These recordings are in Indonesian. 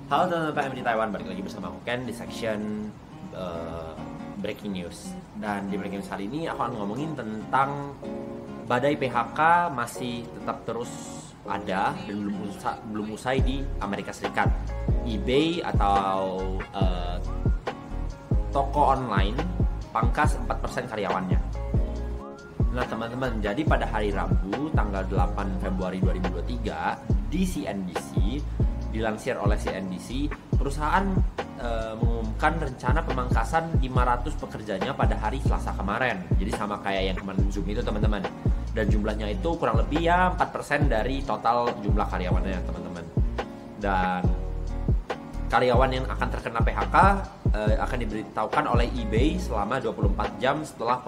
Halo teman-teman PM di Taiwan, balik lagi bersama aku Ken di section Breaking News. Dan di Breaking News hari ini aku akan ngomongin tentang badai PHK masih tetap terus ada dan belum usai di Amerika Serikat. eBay atau toko online pangkas 4% karyawannya. Nah teman-teman, jadi pada hari Rabu tanggal 8 Februari 2023 di CNBC, dilansir oleh CNBC, perusahaan mengumumkan rencana pemangkasan 500 pekerjanya pada hari Selasa kemarin. Jadi sama kayak yang kemarin Zoom itu teman-teman. Dan jumlahnya itu kurang lebih ya 4% dari total jumlah karyawannya teman-teman. Dan karyawan yang akan terkena PHK akan diberitahukan oleh eBay selama 24 jam setelah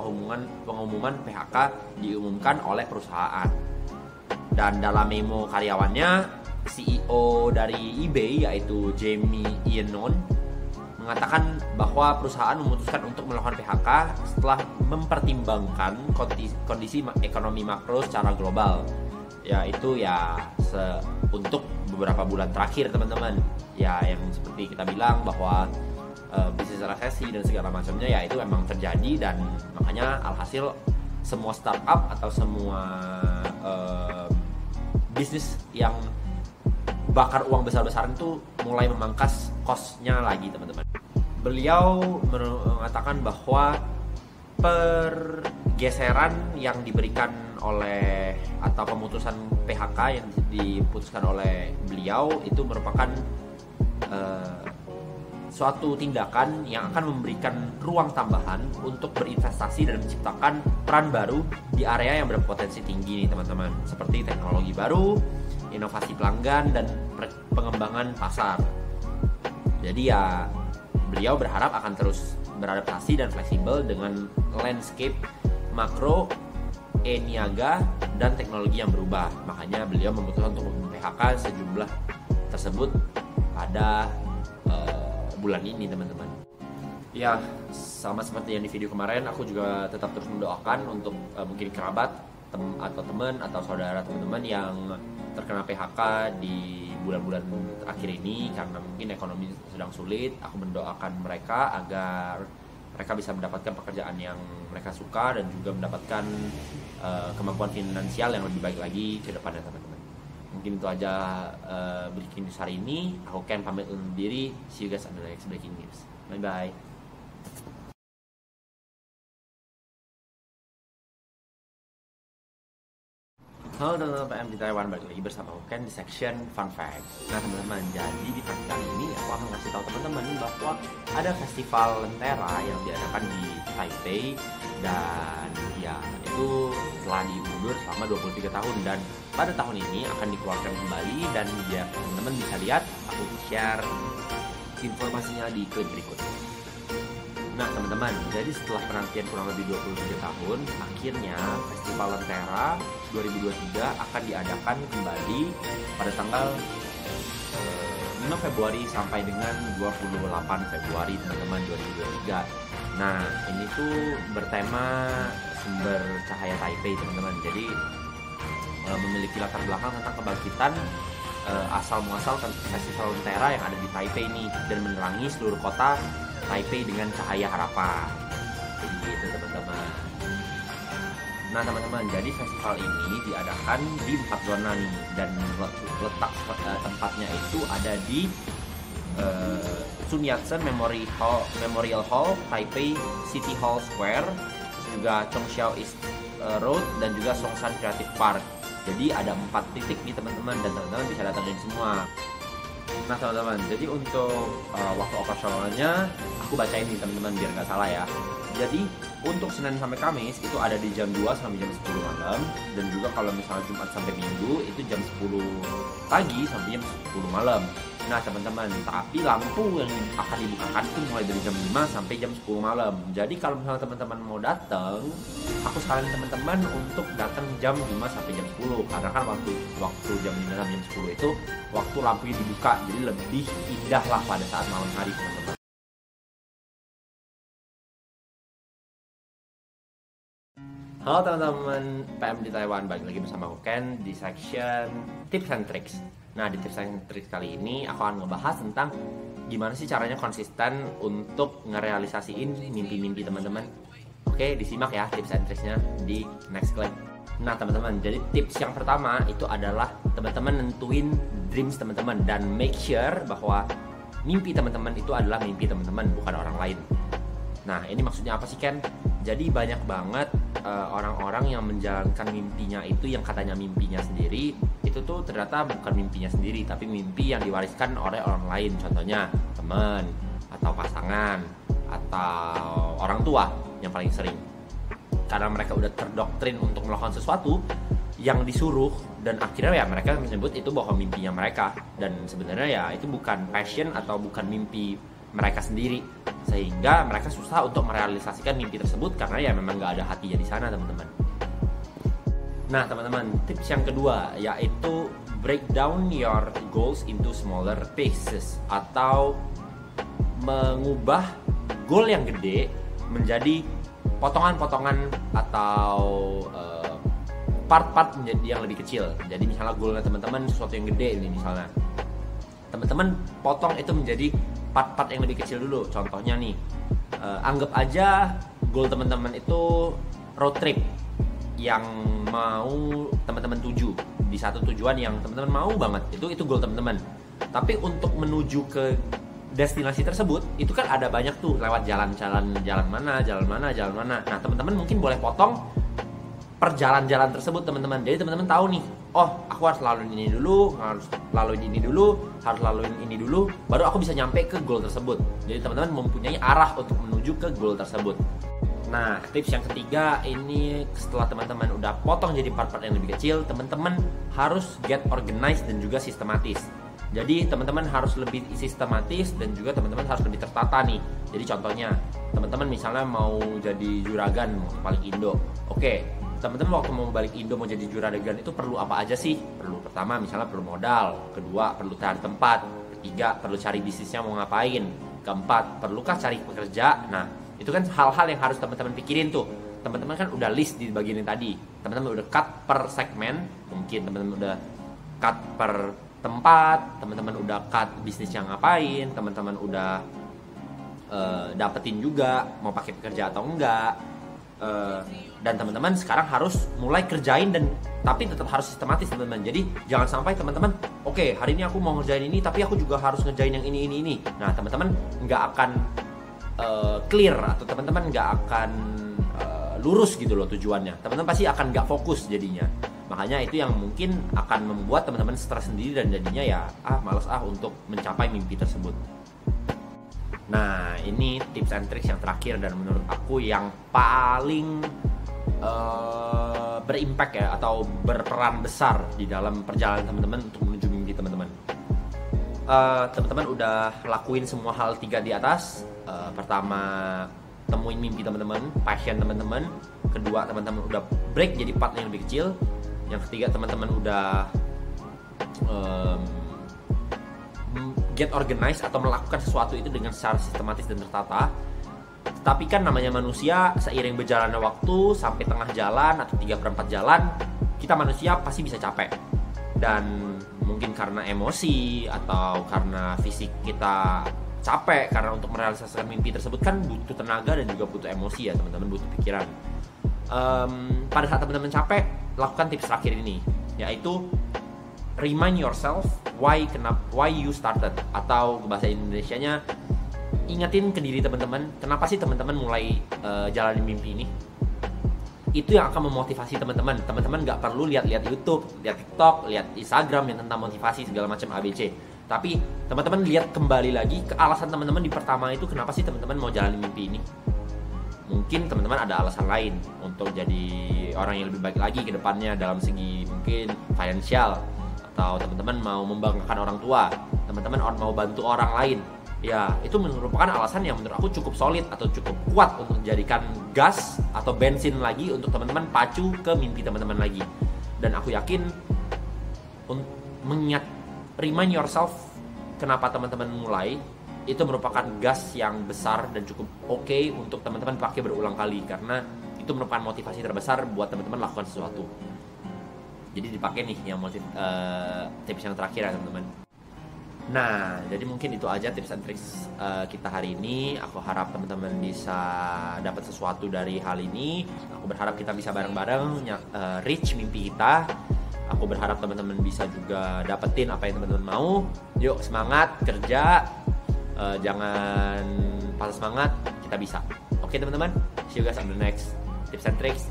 pengumuman PHK diumumkan oleh perusahaan. Dan dalam memo karyawannya, CEO dari eBay yaitu Jamie Iannone mengatakan bahwa perusahaan memutuskan untuk melakukan PHK setelah mempertimbangkan kondisi ekonomi makro secara global, yaitu untuk beberapa bulan terakhir teman-teman, ya yang seperti kita bilang bahwa bisnis resesi dan segala macamnya ya itu memang terjadi. Dan makanya alhasil semua startup atau semua bisnis yang bakar uang besar-besaran itu mulai memangkas cost-nya lagi teman-teman. Beliau mengatakan bahwa pergeseran yang diberikan oleh atau pemutusan PHK yang diputuskan oleh beliau itu merupakan suatu tindakan yang akan memberikan ruang tambahan untuk berinvestasi dan menciptakan peran baru di area yang berpotensi tinggi nih teman-teman, seperti teknologi baru, inovasi pelanggan, dan pengembangan pasar. Jadi ya beliau berharap akan terus beradaptasi dan fleksibel dengan landscape makro, niaga, dan teknologi yang berubah. Makanya beliau memutuskan untuk PHK sejumlah tersebut pada bulan ini teman-teman. Ya sama seperti yang di video kemarin, aku juga tetap terus mendoakan untuk mungkin kerabat atau teman atau saudara teman-teman yang terkena PHK di bulan-bulan akhir ini karena mungkin ekonomi sedang sulit. Aku mendoakan mereka agar mereka bisa mendapatkan pekerjaan yang mereka suka dan juga mendapatkan kemampuan finansial yang lebih baik lagi ke depannya teman-teman. Mungkin itu aja breaking news hari ini. Aku Ken pamit undur diri. See you guys on the next breaking news. Bye bye. Halo teman-teman PM di Taiwan, balik lagi bersama aku Ken di section Fun Fact. Nah teman-teman, jadi di fun kali ini aku akan ngasih tahu teman-teman bahwa ada festival Lentera yang diadakan di Taipei. Dan ya itu telah diundur selama 23 tahun dan pada tahun ini akan dikeluarkan kembali. Dan biar teman-teman bisa lihat, aku share informasinya di klip berikut. Nah teman-teman, jadi setelah penantian kurang lebih 23 tahun, akhirnya Festival Lentera 2023 akan diadakan kembali pada tanggal 5 Februari sampai dengan 28 Februari teman-teman 2023. Nah ini tuh bertema sumber cahaya Taipei teman-teman. Jadi memiliki latar belakang tentang kebangkitan asal muasal Festival Lentera yang ada di Taipei ini dan menerangi seluruh kota Taipei dengan cahaya harapan. Jadi gitu teman-teman. Nah teman-teman, jadi festival ini diadakan di 4 zona nih. Dan letak tempatnya itu ada di Sun Yat-sen Memorial Hall, Taipei City Hall Square, juga Chongqiao East Road, dan juga Songshan Creative Park. Jadi ada 4 titik nih teman-teman, dan teman-teman bisa datangin semua. Nah teman-teman, jadi untuk waktu operasionalnya aku bacain nih teman-teman biar nggak salah ya. Jadi untuk Senin sampai Kamis itu ada di jam 2 sampai jam 10 malam. Dan juga kalau misalnya Jumat sampai Minggu itu jam 10 pagi sampai jam 10 malam. Nah teman-teman, tapi lampu yang akan dibukakan itu mulai dari jam 5 sampai jam 10 malam. Jadi kalau misalnya teman-teman mau datang, aku saranin teman-teman untuk datang jam 5 sampai jam 10. Karena kan waktu jam 5 sampai jam 10 itu waktu lampunya dibuka, jadi lebih indah lah pada saat malam hari teman-teman. Halo teman-teman PM di Taiwan, balik lagi bersama aku Ken di section Tips and Tricks. Nah, di tips and trik kali ini aku akan ngebahas tentang gimana sih caranya konsisten untuk ngerealisasiin mimpi-mimpi teman-teman. Oke, disimak ya tips and triksnya di next clip. Nah teman-teman, jadi tips yang pertama itu adalah teman-teman nentuin dreams teman-teman dan make sure bahwa mimpi teman-teman itu adalah mimpi teman-teman, bukan orang lain. Nah ini maksudnya apa sih Ken? Jadi banyak banget orang-orang yang menjalankan mimpinya itu yang katanya mimpinya sendiri, itu tuh ternyata bukan mimpinya sendiri, tapi mimpi yang diwariskan oleh orang lain. Contohnya teman, atau pasangan, atau orang tua yang paling sering. Karena mereka udah terdoktrin untuk melakukan sesuatu yang disuruh, dan akhirnya ya mereka menyebut itu bahwa mimpinya mereka. Dan sebenarnya ya itu bukan passion atau bukan mimpi mereka sendiri, sehingga mereka susah untuk merealisasikan mimpi tersebut karena ya memang gak ada hatinya di sana teman-teman. Nah teman-teman, tips yang kedua yaitu break down your goals into smaller pieces, atau mengubah goal yang gede menjadi potongan-potongan atau part-part menjadi yang lebih kecil. Jadi misalnya goalnya teman-teman sesuatu yang gede ini, misalnya teman-teman potong itu menjadi part-part yang lebih kecil dulu. Contohnya nih, anggap aja goal teman-teman itu road trip yang mau teman-teman tuju di satu tujuan yang teman-teman mau banget. Itu goal teman-teman. Tapi untuk menuju ke destinasi tersebut itu kan ada banyak tuh, lewat jalan mana. Nah teman-teman mungkin boleh potong per jalan-jalan tersebut teman-teman. Jadi teman-teman tahu nih, oh aku harus laluin ini dulu, harus laluin ini dulu, baru aku bisa nyampe ke goal tersebut. Jadi teman-teman mempunyai arah untuk menuju ke goal tersebut. Nah tips yang ketiga ini, setelah teman-teman udah potong jadi part-part yang lebih kecil, teman-teman harus get organized dan juga sistematis. Jadi teman-teman harus lebih sistematis dan juga teman-teman harus lebih tertata nih. Jadi contohnya, teman-teman misalnya mau jadi juragan balik Indo. Oke, teman-teman waktu mau balik Indo mau jadi juragan itu perlu apa aja sih? Pertama misalnya perlu modal, kedua perlu cari tempat, ketiga perlu cari bisnisnya mau ngapain, keempat perlukah cari pekerja. Nah itu kan hal-hal yang harus teman-teman pikirin tuh. Teman-teman kan udah list di bagian yang tadi. Teman-teman udah cut per segmen, mungkin teman-teman udah cut per tempat, teman-teman udah cut bisnisnya ngapain, teman-teman udah dapetin juga mau pakai pekerja atau enggak, dan teman-teman sekarang harus mulai kerjain, dan tapi tetap harus sistematis teman-teman. Jadi jangan sampai teman-teman, oke, hari ini aku mau ngerjain ini tapi aku juga harus ngerjain yang ini. Nah teman-teman nggak akan clear, atau teman-teman nggak akan lurus gitu loh tujuannya. Teman-teman pasti akan nggak fokus jadinya. Makanya itu yang mungkin akan membuat teman-teman stres sendiri dan jadinya ya malas untuk mencapai mimpi tersebut. Nah ini tips and tricks yang terakhir dan menurut aku yang paling berimpact ya, atau berperan besar di dalam perjalanan teman-teman untuk menuju mimpi teman-teman. Teman-teman udah lakuin semua hal 3 di atas. Pertama, temuin mimpi teman-teman, passion teman-teman. Kedua, teman-teman udah break jadi part yang lebih kecil. Yang ketiga, teman-teman udah get organized atau melakukan sesuatu itu dengan secara sistematis dan tertata. Tapi kan namanya manusia, seiring berjalannya waktu sampai tengah jalan atau 3/4 jalan, kita manusia pasti bisa capek. Dan mungkin karena emosi atau karena fisik kita capek, karena untuk merealisasikan mimpi tersebut kan butuh tenaga dan juga butuh emosi ya teman-teman, butuh pikiran. Pada saat teman-teman capek, lakukan tips terakhir ini, yaitu remind yourself why you started, atau bahasa Indonesianya, ingetin ke diri teman-teman kenapa sih teman-teman mulai jalanin mimpi ini. Itu yang akan memotivasi teman-teman. Teman-teman nggak perlu lihat YouTube, lihat TikTok, lihat Instagram yang tentang motivasi segala macam ABC. Tapi teman-teman lihat kembali lagi ke alasan teman-teman di pertama itu, kenapa sih teman-teman mau jalanin mimpi ini. Mungkin teman-teman ada alasan lain untuk jadi orang yang lebih baik lagi ke depannya dalam segi mungkin financial, atau teman-teman mau membanggakan orang tua, teman-teman mau bantu orang lain. Ya, itu merupakan alasan yang menurut aku cukup solid atau cukup kuat untuk dijadikan gas atau bensin lagi untuk teman-teman pacu ke mimpi teman-teman lagi. Dan aku yakin remind yourself kenapa teman-teman mulai, itu merupakan gas yang besar dan cukup oke untuk teman-teman pakai berulang kali, karena itu merupakan motivasi terbesar buat teman-teman lakukan sesuatu. Jadi dipakai nih yang tips yang terakhir ya teman-teman. Nah, jadi mungkin itu aja tips and tricks kita hari ini. Aku harap teman-teman bisa dapat sesuatu dari hal ini. Aku berharap kita bisa bareng-bareng reach mimpi kita. Aku berharap teman-teman bisa juga dapetin apa yang teman-teman mau. Yuk semangat kerja, jangan patah semangat, kita bisa. Oke teman-teman, see you guys on the next tips and tricks.